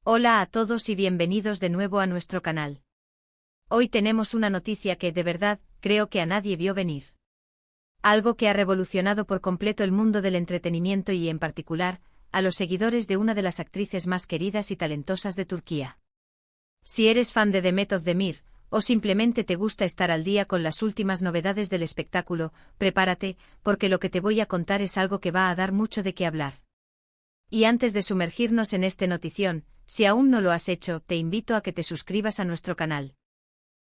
Hola a todos y bienvenidos de nuevo a nuestro canal. Hoy tenemos una noticia que, de verdad, creo que a nadie vio venir. Algo que ha revolucionado por completo el mundo del entretenimiento y, en particular, a los seguidores de una de las actrices más queridas y talentosas de Turquía. Si eres fan de Demet Özdemir, o simplemente te gusta estar al día con las últimas novedades del espectáculo, prepárate, porque lo que te voy a contar es algo que va a dar mucho de qué hablar. Y antes de sumergirnos en este notición, si aún no lo has hecho, te invito a que te suscribas a nuestro canal.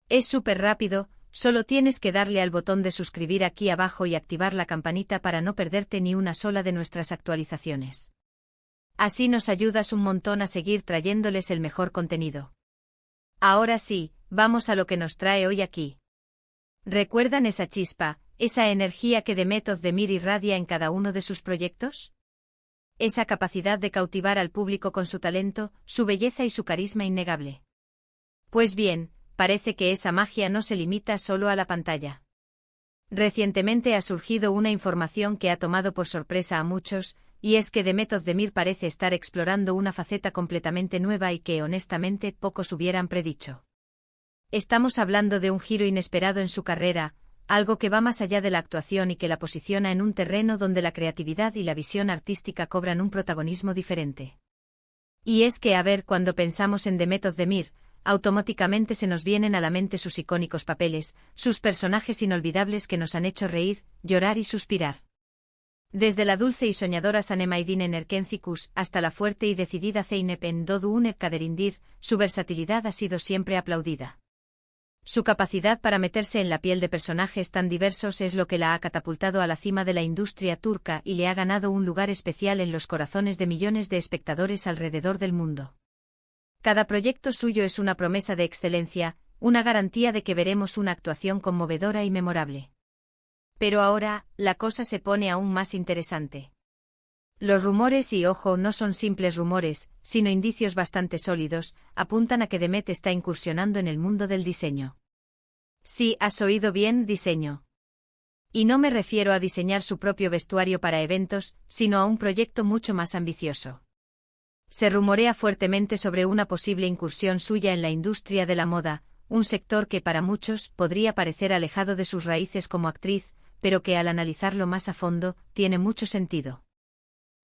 Es súper rápido, solo tienes que darle al botón de suscribir aquí abajo y activar la campanita para no perderte ni una sola de nuestras actualizaciones. Así nos ayudas un montón a seguir trayéndoles el mejor contenido. Ahora sí, vamos a lo que nos trae hoy aquí. ¿Recuerdan esa chispa, esa energía que Demet Özdemir irradia en cada uno de sus proyectos? Esa capacidad de cautivar al público con su talento, su belleza y su carisma innegable. Pues bien, parece que esa magia no se limita solo a la pantalla. Recientemente ha surgido una información que ha tomado por sorpresa a muchos, y es que Demet Özdemir parece estar explorando una faceta completamente nueva y que honestamente pocos hubieran predicho. Estamos hablando de un giro inesperado en su carrera, algo que va más allá de la actuación y que la posiciona en un terreno donde la creatividad y la visión artística cobran un protagonismo diferente. Y es que, cuando pensamos en Demet Özdemir, automáticamente se nos vienen a la mente sus icónicos papeles, sus personajes inolvidables que nos han hecho reír, llorar y suspirar. Desde la dulce y soñadora Sanem Aydin en Erkenci hasta la fuerte y decidida Zeynep en Doğu Kaderindir, su versatilidad ha sido siempre aplaudida. Su capacidad para meterse en la piel de personajes tan diversos es lo que la ha catapultado a la cima de la industria turca y le ha ganado un lugar especial en los corazones de millones de espectadores alrededor del mundo. Cada proyecto suyo es una promesa de excelencia, una garantía de que veremos una actuación conmovedora y memorable. Pero ahora, la cosa se pone aún más interesante. Los rumores, y ojo, no son simples rumores, sino indicios bastante sólidos, apuntan a que Demet está incursionando en el mundo del diseño. Sí, has oído bien, diseño. Y no me refiero a diseñar su propio vestuario para eventos, sino a un proyecto mucho más ambicioso. Se rumorea fuertemente sobre una posible incursión suya en la industria de la moda, un sector que para muchos podría parecer alejado de sus raíces como actriz, pero que al analizarlo más a fondo, tiene mucho sentido.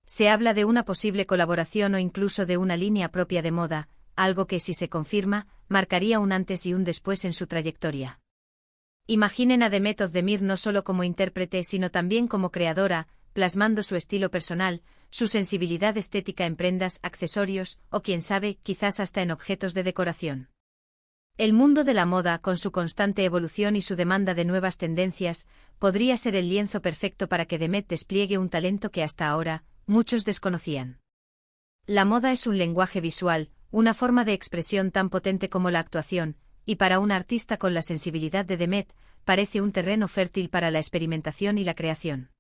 Se habla de una posible colaboración o incluso de una línea propia de moda, algo que, si se confirma, marcaría un antes y un después en su trayectoria. Imaginen a Demet Özdemir no solo como intérprete sino también como creadora, plasmando su estilo personal, su sensibilidad estética en prendas, accesorios, o quién sabe, quizás hasta en objetos de decoración. El mundo de la moda, con su constante evolución y su demanda de nuevas tendencias, podría ser el lienzo perfecto para que Demet despliegue un talento que hasta ahora, muchos desconocían. La moda es un lenguaje visual, una forma de expresión tan potente como la actuación, y para un artista con la sensibilidad de Demet, parece un terreno fértil para la experimentación y la creación.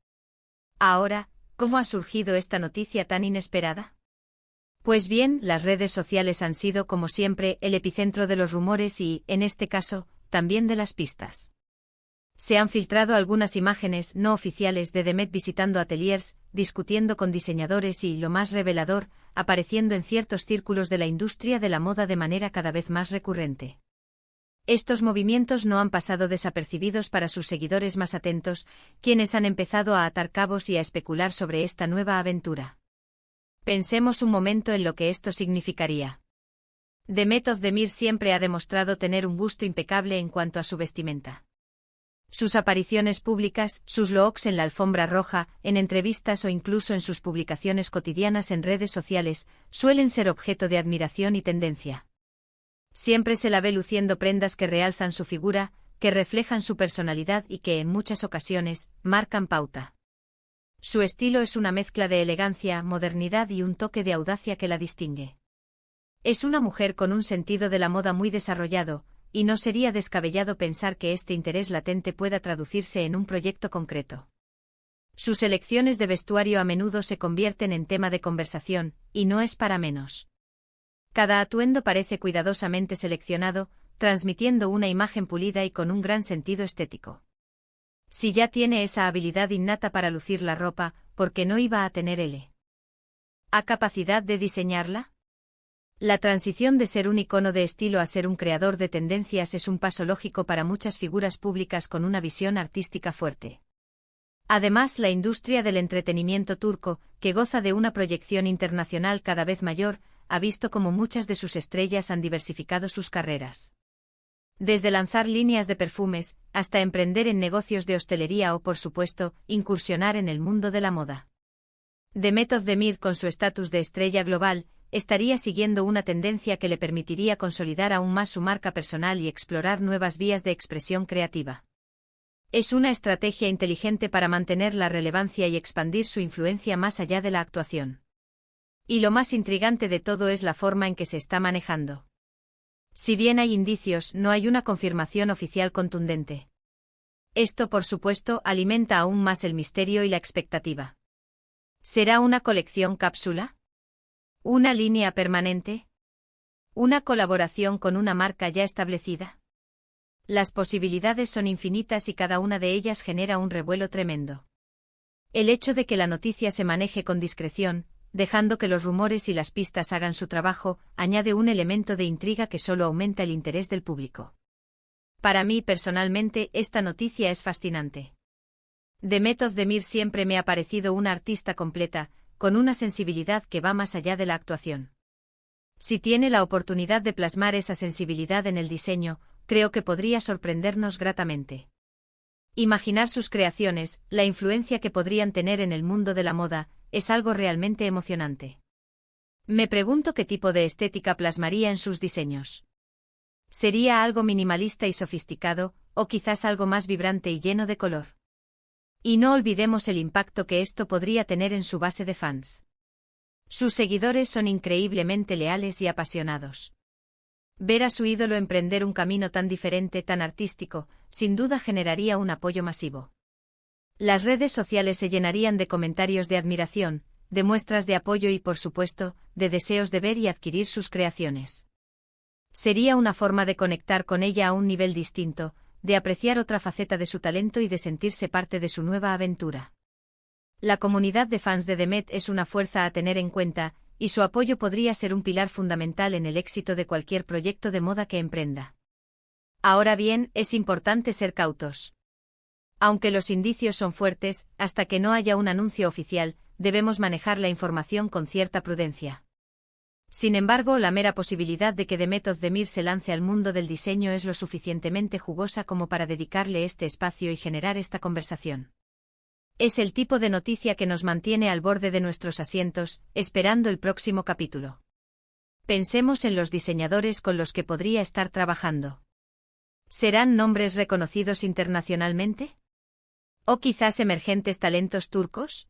Ahora, ¿cómo ha surgido esta noticia tan inesperada? Pues bien, las redes sociales han sido, como siempre, el epicentro de los rumores y, en este caso, también de las pistas. Se han filtrado algunas imágenes no oficiales de Demet visitando ateliers, discutiendo con diseñadores y, lo más revelador, apareciendo en ciertos círculos de la industria de la moda de manera cada vez más recurrente. Estos movimientos no han pasado desapercibidos para sus seguidores más atentos, quienes han empezado a atar cabos y a especular sobre esta nueva aventura. Pensemos un momento en lo que esto significaría. Demet Özdemir siempre ha demostrado tener un gusto impecable en cuanto a su vestimenta. Sus apariciones públicas, sus looks en la alfombra roja, en entrevistas o incluso en sus publicaciones cotidianas en redes sociales, suelen ser objeto de admiración y tendencia. Siempre se la ve luciendo prendas que realzan su figura, que reflejan su personalidad y que en muchas ocasiones marcan pauta. Su estilo es una mezcla de elegancia, modernidad y un toque de audacia que la distingue. Es una mujer con un sentido de la moda muy desarrollado, y no sería descabellado pensar que este interés latente pueda traducirse en un proyecto concreto. Sus elecciones de vestuario a menudo se convierten en tema de conversación, y no es para menos. Cada atuendo parece cuidadosamente seleccionado, transmitiendo una imagen pulida y con un gran sentido estético. Si ya tiene esa habilidad innata para lucir la ropa, ¿por qué no iba a tener él? ¿Ha capacidad de diseñarla? La transición de ser un icono de estilo a ser un creador de tendencias es un paso lógico para muchas figuras públicas con una visión artística fuerte. Además, la industria del entretenimiento turco, que goza de una proyección internacional cada vez mayor, ha visto cómo muchas de sus estrellas han diversificado sus carreras. Desde lanzar líneas de perfumes, hasta emprender en negocios de hostelería o, por supuesto, incursionar en el mundo de la moda. Demet Özdemir, con su estatus de estrella global, estaría siguiendo una tendencia que le permitiría consolidar aún más su marca personal y explorar nuevas vías de expresión creativa. Es una estrategia inteligente para mantener la relevancia y expandir su influencia más allá de la actuación. Y lo más intrigante de todo es la forma en que se está manejando. Si bien hay indicios, no hay una confirmación oficial contundente. Esto, por supuesto, alimenta aún más el misterio y la expectativa. ¿Será una colección cápsula? ¿Una línea permanente? ¿Una colaboración con una marca ya establecida? Las posibilidades son infinitas y cada una de ellas genera un revuelo tremendo. El hecho de que la noticia se maneje con discreción, dejando que los rumores y las pistas hagan su trabajo, añade un elemento de intriga que solo aumenta el interés del público. Para mí personalmente, esta noticia es fascinante. Demet Özdemir siempre me ha parecido una artista completa, con una sensibilidad que va más allá de la actuación. Si tiene la oportunidad de plasmar esa sensibilidad en el diseño, creo que podría sorprendernos gratamente. Imaginar sus creaciones, la influencia que podrían tener en el mundo de la moda, es algo realmente emocionante. Me pregunto qué tipo de estética plasmaría en sus diseños. ¿Sería algo minimalista y sofisticado, o quizás algo más vibrante y lleno de color? Y no olvidemos el impacto que esto podría tener en su base de fans. Sus seguidores son increíblemente leales y apasionados. Ver a su ídolo emprender un camino tan diferente, tan artístico, sin duda generaría un apoyo masivo. Las redes sociales se llenarían de comentarios de admiración, de muestras de apoyo y, por supuesto, de deseos de ver y adquirir sus creaciones. Sería una forma de conectar con ella a un nivel distinto, de apreciar otra faceta de su talento y de sentirse parte de su nueva aventura. La comunidad de fans de Demet es una fuerza a tener en cuenta, y su apoyo podría ser un pilar fundamental en el éxito de cualquier proyecto de moda que emprenda. Ahora bien, es importante ser cautos. Aunque los indicios son fuertes, hasta que no haya un anuncio oficial, debemos manejar la información con cierta prudencia. Sin embargo, la mera posibilidad de que Demet Özdemir se lance al mundo del diseño es lo suficientemente jugosa como para dedicarle este espacio y generar esta conversación. Es el tipo de noticia que nos mantiene al borde de nuestros asientos, esperando el próximo capítulo. Pensemos en los diseñadores con los que podría estar trabajando. ¿Serán nombres reconocidos internacionalmente? ¿O quizás emergentes talentos turcos?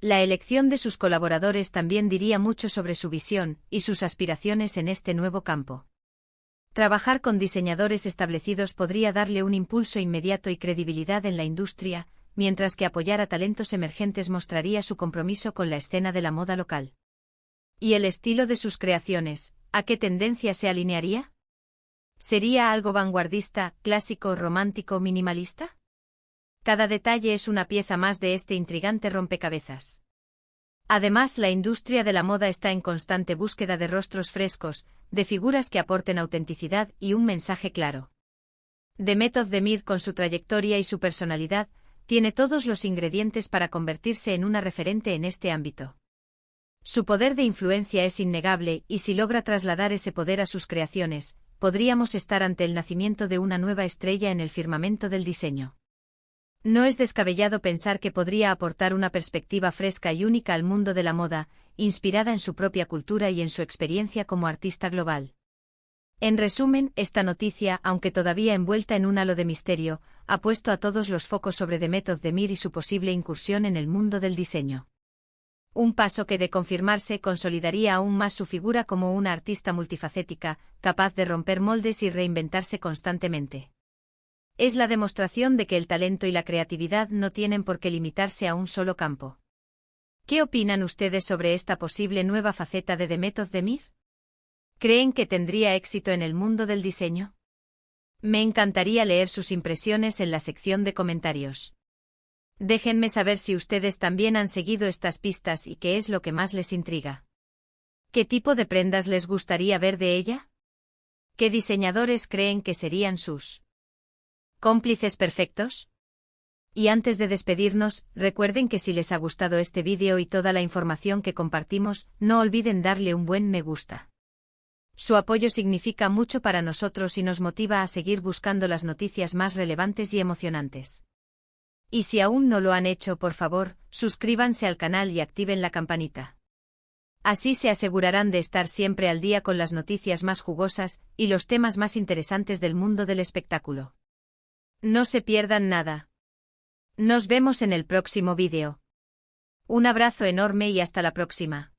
La elección de sus colaboradores también diría mucho sobre su visión y sus aspiraciones en este nuevo campo. Trabajar con diseñadores establecidos podría darle un impulso inmediato y credibilidad en la industria, mientras que apoyar a talentos emergentes mostraría su compromiso con la escena de la moda local. ¿Y el estilo de sus creaciones, a qué tendencia se alinearía? ¿Sería algo vanguardista, clásico, romántico, minimalista? Cada detalle es una pieza más de este intrigante rompecabezas. Además, la industria de la moda está en constante búsqueda de rostros frescos, de figuras que aporten autenticidad y un mensaje claro. Demet Özdemir, con su trayectoria y su personalidad, tiene todos los ingredientes para convertirse en una referente en este ámbito. Su poder de influencia es innegable y si logra trasladar ese poder a sus creaciones, podríamos estar ante el nacimiento de una nueva estrella en el firmamento del diseño. No es descabellado pensar que podría aportar una perspectiva fresca y única al mundo de la moda, inspirada en su propia cultura y en su experiencia como artista global. En resumen, esta noticia, aunque todavía envuelta en un halo de misterio, ha puesto a todos los focos sobre Demet Özdemir y su posible incursión en el mundo del diseño. Un paso que, de confirmarse, consolidaría aún más su figura como una artista multifacética, capaz de romper moldes y reinventarse constantemente. Es la demostración de que el talento y la creatividad no tienen por qué limitarse a un solo campo. ¿Qué opinan ustedes sobre esta posible nueva faceta de Demet Özdemir? ¿Creen que tendría éxito en el mundo del diseño? Me encantaría leer sus impresiones en la sección de comentarios. Déjenme saber si ustedes también han seguido estas pistas y qué es lo que más les intriga. ¿Qué tipo de prendas les gustaría ver de ella? ¿Qué diseñadores creen que serían sus cómplices perfectos? Y antes de despedirnos, recuerden que si les ha gustado este vídeo y toda la información que compartimos, no olviden darle un buen me gusta. Su apoyo significa mucho para nosotros y nos motiva a seguir buscando las noticias más relevantes y emocionantes. Y si aún no lo han hecho, por favor, suscríbanse al canal y activen la campanita. Así se asegurarán de estar siempre al día con las noticias más jugosas y los temas más interesantes del mundo del espectáculo. No se pierdan nada. Nos vemos en el próximo vídeo. Un abrazo enorme y hasta la próxima.